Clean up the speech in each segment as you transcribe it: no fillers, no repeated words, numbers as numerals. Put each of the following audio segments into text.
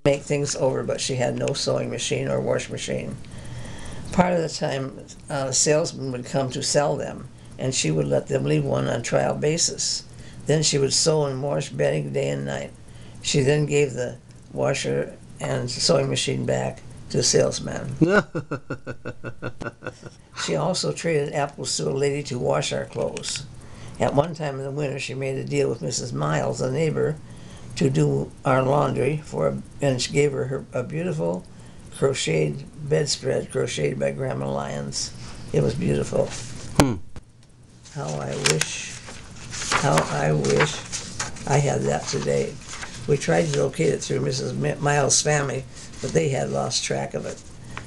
make things over, but she had no sewing machine or wash machine. Part of the time, a salesman would come to sell them, and she would let them leave one on trial basis. Then she would sew and wash bedding day and night. She then gave the washer and sewing machine back to the salesman. She also traded apples to a lady to wash our clothes. At one time in the winter, she made a deal with Mrs. Miles, a neighbor, to do our laundry and she gave her a beautiful crocheted bedspread, crocheted by Grandma Lyons. It was beautiful. How I wish I had that today. We tried to locate it through Mrs. Miles' family, but they had lost track of it.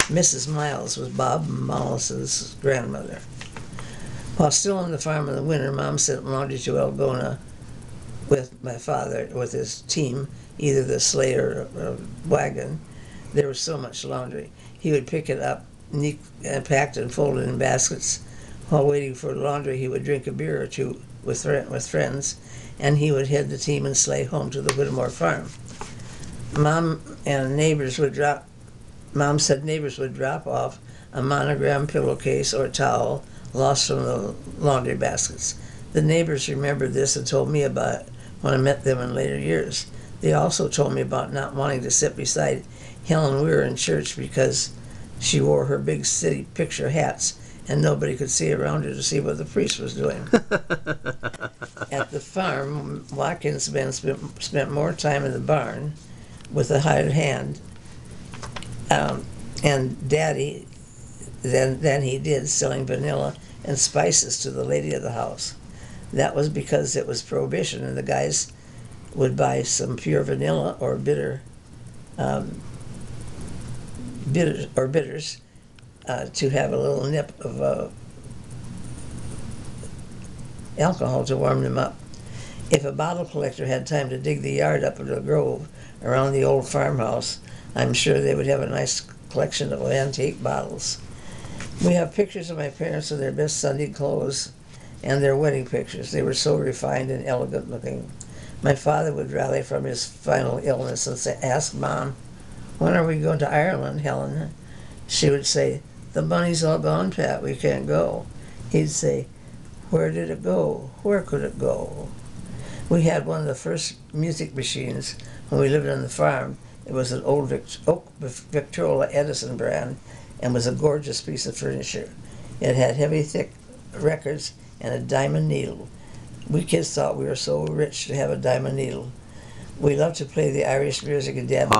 Mrs. Miles was Bob Miles' grandmother. While still on the farm in the winter, Mom sent laundry to Algona with my father, with his team, either the sleigh or wagon. There was so much laundry. He would pick it up, neat and packed and folded in baskets. While waiting for laundry, he would drink a beer or two with friends, and he would head the team and sleigh home to the Whittemore farm. Mom said neighbors would drop off a monogram pillowcase or towel lost from the laundry baskets. The neighbors remembered this and told me about it when I met them in later years. They also told me about not wanting to sit beside Helen Weir in church because she wore her big city picture hats and nobody could see around her to see what the priest was doing. At the farm, Watkins men spent more time in the barn with a hired hand and Daddy than he did selling vanilla and spices to the lady of the house. That was because it was prohibition, and the guys would buy some pure vanilla or bitters to have a little nip of alcohol to warm them up. If a bottle collector had time to dig the yard up in the grove around the old farmhouse, I'm sure they would have a nice collection of antique bottles. We have pictures of my parents in their best Sunday clothes and their wedding pictures. They were so refined and elegant looking. My father would rally from his final illness and ask Mom, "When are we going to Ireland, Helen?" She would say, "The money's all gone, Pat, we can't go." He'd say, "Where did it go? Where could it go?" We had one of the first music machines when we lived on the farm. It was an old Victrola Edison brand and was a gorgeous piece of furniture. It had heavy, thick records and a diamond needle. We kids thought we were so rich to have a diamond needle. We loved to play the Irish music and Dad would